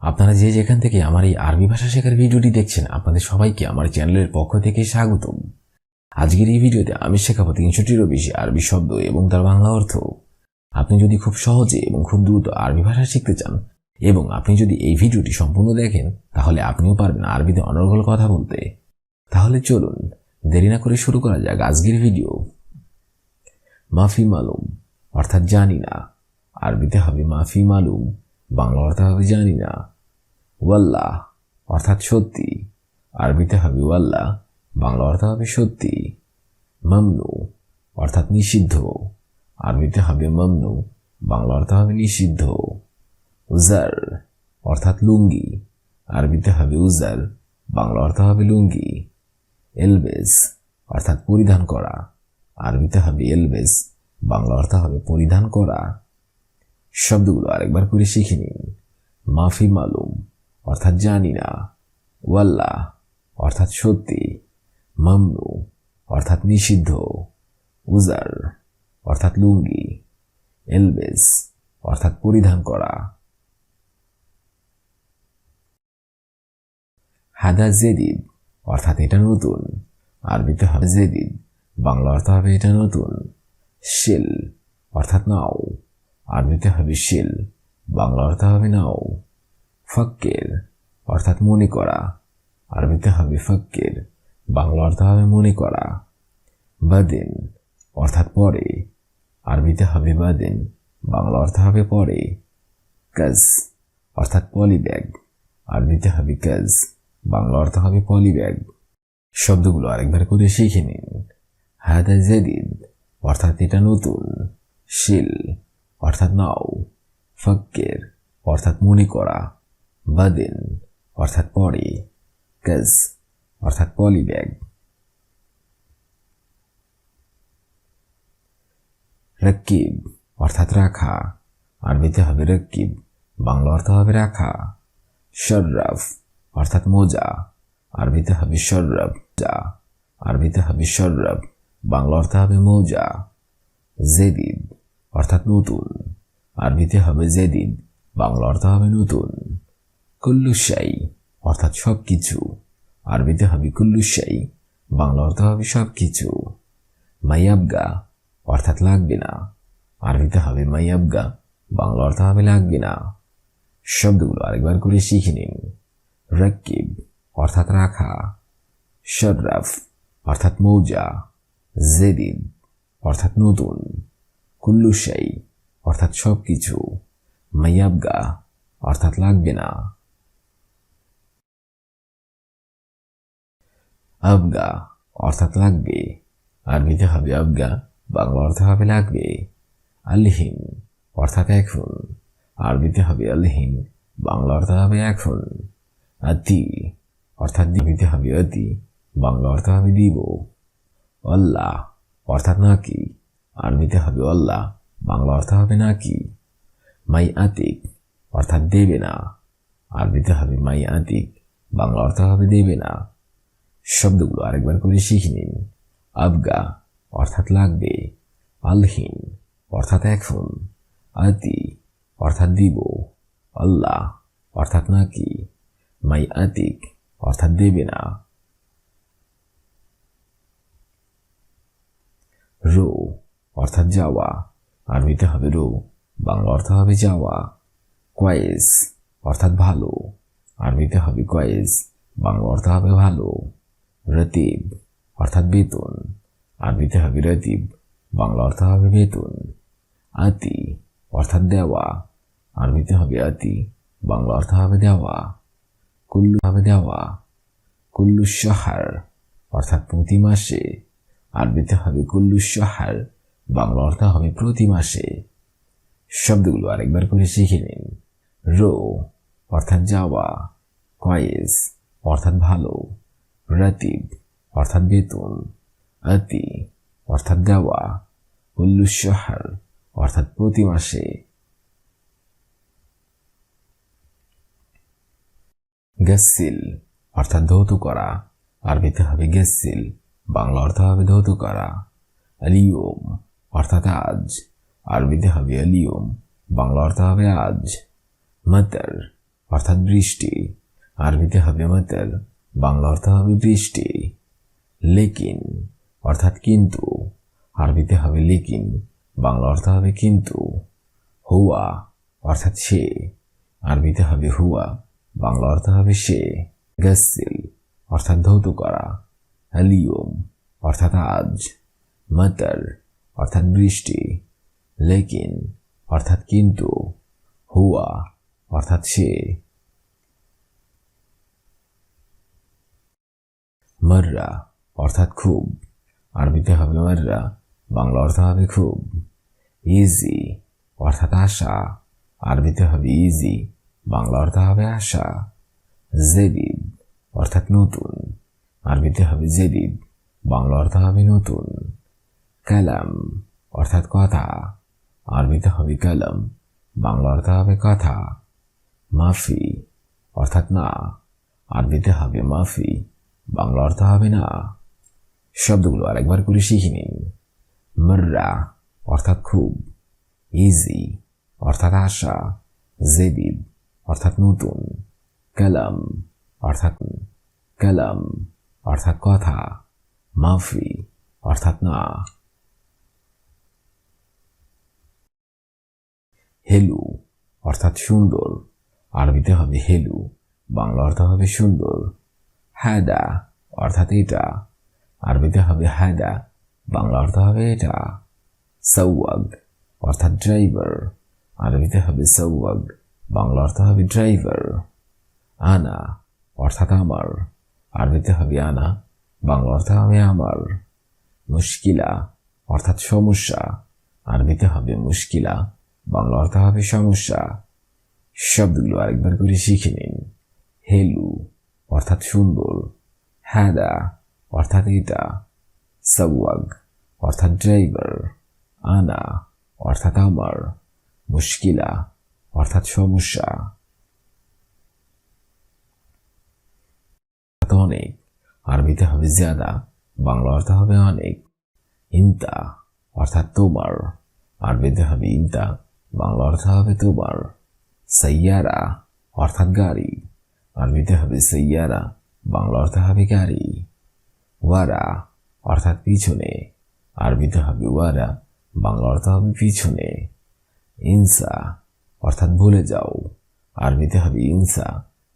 আপনারা যে যেখান থেকে আমার এই আরবি ভাষা শেখার ভিডিওটি দেখছেন, আপনাদের সবাইকে আমার চ্যানেলের পক্ষ থেকে স্বাগতম। আজকের এই ভিডিওতে আমি শেখাবো 300টিরও বেশি আরবি শব্দ এবং তার বাংলা অর্থ। আপনি যদি খুব সহজে এবং খুব দ্রুত আরবি ভাষা শিখতে চান এবং আপনি যদি এই ভিডিওটি সম্পূর্ণ দেখেন, তাহলে আপনিও পারবেন আরবিতে অনর্গল কথা বলতে। তাহলে চলুন দেরি না করে শুরু করা যাক আজকের ভিডিও। মাফি মালুম অর্থাৎ জানি না, আরবিতে হবে মাফি মালুম, বাংলা অর্থ হবে জানি না। ওয়াল্লাহ অর্থাৎ সত্যি, আরবিতে হবে ওয়াল্লাহ, বাংলা অর্থ হবে সত্যি। মামনু অর্থাৎ নিষিদ্ধ, আরবিতে হবে মামনু, বাংলা অর্থ হবে নিষিদ্ধ। উজার অর্থাৎ লুঙ্গি, আরবিতে হবে উজার, বাংলা অর্থ হবে লুঙ্গি। এলবেস অর্থাৎ পরিধান করা, আরবিতে হবে এলবেস, বাংলা অর্থ হবে পরিধান করা। শব্দগুলো আরেকবার করে শিখে নিন। মাফি মালুম অর্থাৎ জানি না, ওয়াল্লাহ অর্থাৎ সত্যি, মামনু অর্থাৎ নিষিদ্ধ, উজার অর্থাৎ লুঙ্গি, এলবেস অর্থাৎ পরিধান করা। হাদা জেদিদ অর্থাৎ এটা নতুন, আরবিতে হবে জেদিদ, বাংলা অর্থ হবে এটা নতুন। শিল অর্থাৎ নাও, আরবিতে হবে শিল, বাংলা অর্থ হবে নাও। ফক্কের অর্থাৎ মনে করা, আরবিতে হবে ফক্কের, বাংলা অর্থ হবে মনে করা। বাদিন অর্থাৎ পরে, আরবিতে হবে বাদিন, বাংলা অর্থ হবে পরে। কাজ অর্থাৎ পলিব্যাগ, আরবিতে হবে কাজ, বাংলা অর্থ হবে পলিব্যাগ। শব্দগুলো আরেকবার করে শিখে নিন। হাদা জাদিদ অর্থাৎ এটা নতুন, শিল অর্থাৎ নাও, ফক্কের অর্থাৎ মনে করা, বাদিন অর্থাৎ পরে, কাজ অর্থাৎ পলিব্যাগ। রকিব অর্থাৎ রাখা, আরবিতে হবে রকিব, বাংলা অর্থ হবে রাখা। শর্রাফ অর্থাৎ মোজা, আরবিতে হবে শর্রাফ, আরবিতে হবে শর্রাফ, বাংলা অর্থ হবে মৌজা। জেদিদ অর্থাৎ নতুন, আরবিতে হবে জেদিদ, বাংলা অর্থ হবে নতুন। কুল্লুশাই অর্থাৎ সবকিছু, আরবিতে হবে কুল্লুশাই, বাংলা অর্থ হবে সবকিছু। মাইয়াবগা অর্থাৎ লাগবে না, আরবিতে হবে মাইয়াবগা, বাংলা অর্থ হবে লাগবে না। শব্দগুলো আরেকবার করে শিখে নিন। রকিব অর্থাৎ রাখা, শর্রাফ অর্থাৎ মৌজা, জেদিদ অর্থাৎ নতুন, কুল্লুশাই অর্থাৎ সবকিছু, মাইয়াবগা অর্থাৎ লাগবে না। আবগা অর্থাৎ লাগবে, আরবিতে হবে আবগা, বাংলা অর্থ হবে লাগবে। আলহিন অর্থাৎ এখন, আরবিতে হবে আলহিন, বাংলা অর্থ হবে এখন। আতি অর্থাৎ দিবিতে হবে অতি, বাংলা অর্থ হবে দিব। আল্লাহ অর্থাৎ নাকি, আরবিতে হবে আল্লাহ, বাংলা অর্থ হবে নাকি। মাই আতিক অর্থাৎ দেবে না, আরবিতে হবে মাই আতিক, বাংলা অর্থ হবে দেবে না। শব্দগুলো আরেকবার করে শিখে নিন। আবগা অর্থাৎ লাগবে, আলহিন অর্থাৎ এখন, আতি অর্থাৎ দিব, আল্লাহ অর্থাৎ নাকি, মাই আতিক অর্থাৎ দেবে না। রো অর্থাৎ যাওয়া, আরবিতে হবে রো, বাংলা অর্থ হবে যাওয়া। কয়েস অর্থাৎ ভালো, আরবিতে হবে কয়েস, বাংলা অর্থ হবে ভালো। রতিব অর্থাৎ বেতন, আরবিতে হবে রতিব, বাংলা অর্থ হবে বেতন। আতি অর্থাৎ দেওয়া, আরবিতে হবে আতি, বাংলা অর্থ হবে দেওয়া। কুল্লু হবে দেওয়া। কুল্লু শাহর অর্থাৎ প্রতি মাসে, আরবিতে হবে কুল্লু শাহর, বাংলা অর্থ হবে প্রতি মাসে। শব্দগুলো আরেকবার করে শিখে নিন। রো অর্থাৎ যাওয়া, কয়েস অর্থাৎ ভালো, রাতিব অর্থাৎ বেতন, আতি অর্থাৎ দেওয়া, কুল্লু শাহর অর্থাৎ প্রতি মাসে। গাসিল অর্থাৎ ধৌত করা, আরবিতে হবে গাসিল, বাংলা অর্থ হবে ধৌত করা। আলিয়ম অর্থাৎ আজ, আরবিতে হবে আলিয়ম, বাংলা অর্থ হবে আজ। মাতার অর্থাৎ বৃষ্টি, আরবিতে হবে মাতার, বাংলা অর্থ হবে বৃষ্টি। লেকিন অর্থাৎ কিন্তু, আরবিতে হবে লেকিন, বাংলা অর্থ হবে কিন্তু। হুয়া অর্থাৎ সে, আরবিতে হবে হুয়া, বাংলা অর্থ হবে সে। গাসিল অর্থাৎ ধৌত করা। আলিয়ম অর্থাৎ আজ। মাতার অর্থাৎ বৃষ্টি। লেকিন অর্থাৎ কিন্তু। হুয়া অর্থাৎ সে। মাররা অর্থাৎ খুব, আরবিতে হবে মাররা, বাংলা অর্থ হবে খুব। ইজি অর্থাৎ আশা, আরবিতে হবে ইজি, বাংলা অর্থ হবে আশা। জেদিদ অর্থাৎ নতুন, আরবিতে হবে জেদিদ, বাংলা অর্থ হবে নতুন। কালাম অর্থাৎ কথা, আরবিতে হবে কালাম, বাংলা অর্থ হবে কথা। মাফি অর্থাৎ না, আরবিতে হবে মাফি, বাংলা অর্থ হবে না। শব্দগুলো আরেকবার করে শিখে নিন। মাররা অর্থাৎ খুব, ইজি অর্থাৎ আশা, জেদিদ অর্থাৎ নতুন, কালাম অর্থাৎ কথা, মাফি অর্থাৎ না। হেলু অর্থাৎ সুন্দর, আরবিতে হবে হেলু, বাংলা অর্থ হবে সুন্দর। হাদা অর্থাৎ এটা, আরবিতে হবে হাদা, বাংলা অর্থ হবে এটা। সাওয়াগ অর্থাৎ ড্রাইভার, আরবিতে হবে সাওয়াগ, বাংলা অর্থ হবে ড্রাইভার। আনা অর্থাৎ আমার, আরবিতে হবে আনা, বাংলা অর্থ হবে আমার। মুশকিলা অর্থাৎ সমস্যা, আরবিতে হবে মুশকিলা, বাংলা অর্থ হবে সমস্যা। শব্দগুলো আরেকবার করে শিখে নিন। হেলু অর্থাৎ সুন্দর, হাদা অর্থাৎ এটা, সাওয়াগ অর্থাৎ ড্রাইভার, আনা অর্থাৎ আমার, মুশকিলা অর্থাৎ সমস্যা। অনেক, আরবিতে হবে জিয়াদা, বাংলা অর্থ হবে অনেক। ইনতা অর্থাৎ তোমার, আরবিতে হবে ইনতা, বাংলা অর্থ হবে তোমার। সাইয়ারা অর্থাৎ গাড়ি, আরবিতে হবে সাইয়ারা, বাংলা অর্থ হবে গাড়ি। ওয়ারা অর্থাৎ পিছনে, আরবিতে হবে ওয়ারা, বাংলা অর্থ হবে পিছনে। ইনসা অর্থাৎ ভুলে যাও, আরবিতে হবে ইনসা,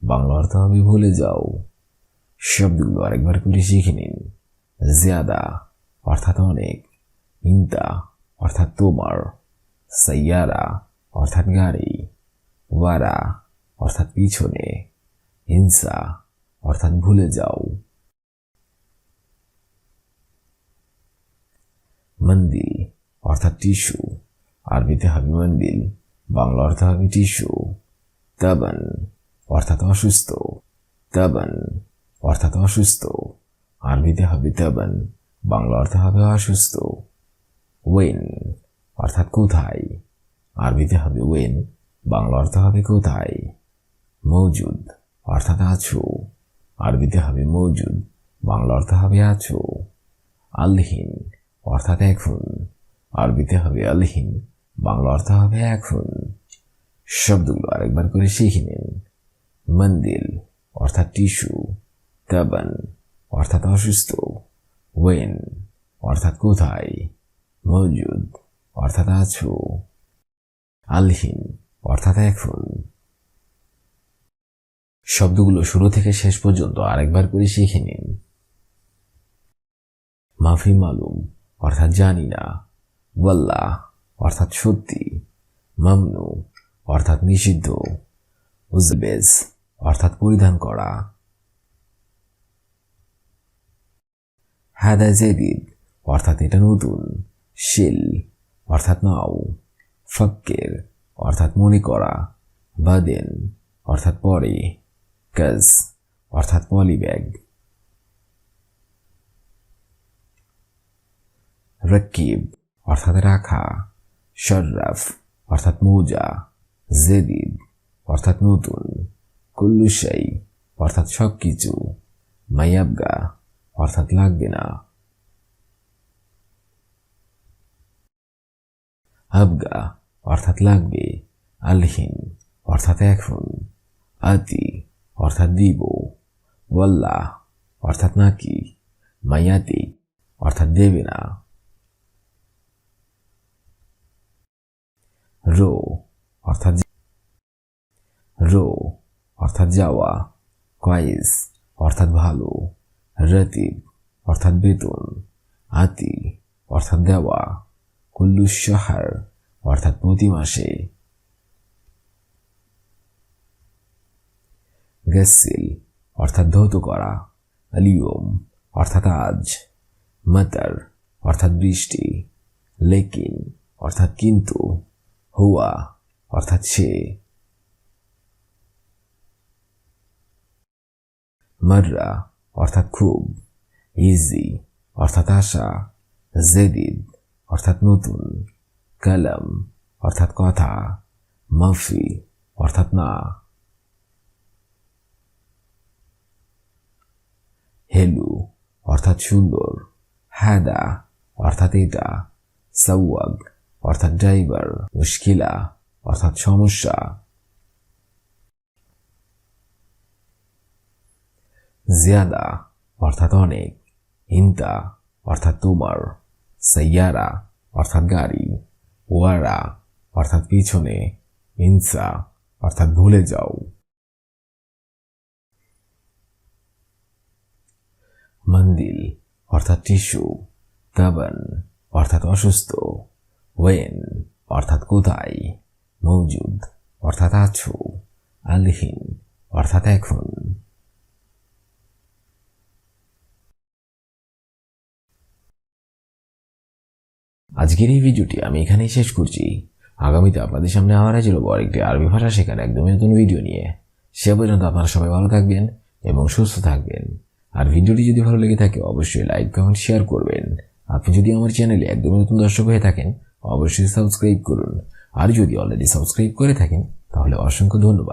বাংলা অর্থ হবে ভুলে যাও। শব্দগুলো আরেকবার করে শিখে নিন। জিয়াদা অর্থাৎ অনেক, ইনতা অর্থাৎ তোমার, সাইয়ারা অর্থাৎ গাড়ি, ওয়ারা অর্থাৎ পিছনে, ইনসা অর্থাৎ ভুলে যাও। মন্দিল অর্থাৎ টিস্যু, আরবিতে হবে মন্দিল, বাংলা অর্থ হবে টিস্যু। তাবান অর্থাৎ অসুস্থ, তাবান অর্থাৎ অসুস্থ, আরবিতে হবে তাবান, বাংলা অর্থ হবে অসুস্থ। ওয়েন অর্থাৎ কোথায়, আরবিতে হবে ওয়েন, বাংলা অর্থ হবে কোথায়। মৌজুদ অর্থাৎ আছো, আরবিতে হবে মৌজুদ, বাংলা অর্থ হবে আছো। আলহিন অর্থাৎ এখন, আরবিতে হবে আলহিন, বাংলা অর্থ হবে এখন। শব্দগুলো আরেকবার করে শিখে নিন। মন্দিল অর্থাৎ টিস্যু, তাবান অর্থাৎ অসুস্থ, ওয়েন অর্থাৎ কোথায়, মৌজুদ অর্থাৎ আছো, আলহিন অর্থাৎ এখন। শব্দগুলো শুরু থেকে শেষ পর্যন্ত আরেকবার করে শিখে নিন। মাফি মালুম অর্থাৎ জানি না। ওয়াল্লাহ অর্থাৎ সত্যি। মামনু অর্থাৎ নিষিদ্ধ। উজবেজ অর্থাৎ পরিধান করা। হাদা জেদিদ অর্থাৎ এটা নতুন। শিল অর্থাৎ নাও। ফক্কের অর্থাৎ মনে করা। বাদেন অর্থাৎ পরে। কাজ অর্থাৎ পলিব্যাগ। রকিব অর্থাৎ রাখা। শর্রাফ অর্থাৎ মোজা। জেদিদ অর্থাৎ নতুন। কুল্লু শাই অর্থাৎ সবকিছু। মায়াবগা অর্থাৎ লাগবে না। আবগা অর্থাৎ লাগবে। আলহিন অর্থাৎ এখন। আতি অর্থাৎ দিব, ওয়াল্লাহ অর্থাৎ নাকি, মাইয়াতি অর্থাৎ দেবে না, রো অর্থাৎ যাওয়া, কয়েস অর্থাৎ ভালো, রতিব অর্থাৎ বেতন, আতি অর্থাৎ দেওয়া, কুল্লু শাহর অর্থাৎ প্রতি মাসে, গসিল অর্থাৎ ধৌত করা, আলিয়ম অর্থাৎ আজ, মতর অর্থাৎ বৃষ্টি, লেকিন অর্থাৎ কিন্তু, হুয়া অর্থাৎ সে, মাররা অর্থাৎ খুব, ইজি অর্থাৎ আশা, জেদিদ অর্থাৎ নতুন, কলম অর্থাৎ কথা, মাফি অর্থাৎ না, হেলু অর্থাৎ সুন্দর, হাদা অর্থাৎ এটা, সওয়াগ অর্থাৎ ড্রাইভার, মুশকিলা অর্থাৎ সমস্যা, জিয়াদা অর্থাৎ অনেক, ইন্তা অর্থাৎ তোমার, সাইয়ারা অর্থাৎ গাড়ি, ওয়ারা অর্থাৎ পিছনে, ইনসা অর্থাৎ ভুলে যাও, মন্দিল অর্থাৎ টিস্যু, তাবান অর্থাৎ অসুস্থ, ওয়েন অর্থাৎ কোথায়, মৌজুদ অর্থাৎ আছো, আলহীন অর্থাৎ এখন। আজকের এই ভিডিওটি আমি এখানেই শেষ করছি। আগামীতে আপনাদের সামনে আবার হাজির হবো আরেকটি আরবি ভাষা শেখার একদমই নতুন ভিডিও নিয়ে। সে পর্যন্ত আপনারা সবাই ভালো থাকবেন এবং সুস্থ থাকবেন। আর ভিডিওটি যদি ভালো লেগে থাকে অবশ্যই লাইক, কমেন্ট, শেয়ার করবেন। আপনি যদি আমার চ্যানেলে একদমই নতুন দর্শক হয়ে থাকেন অবশ্যই সাবস্ক্রাইব করুন। আর যদি অলরেডি সাবস্ক্রাইব করে থাকেন তাহলে অসংখ্য ধন্যবাদ।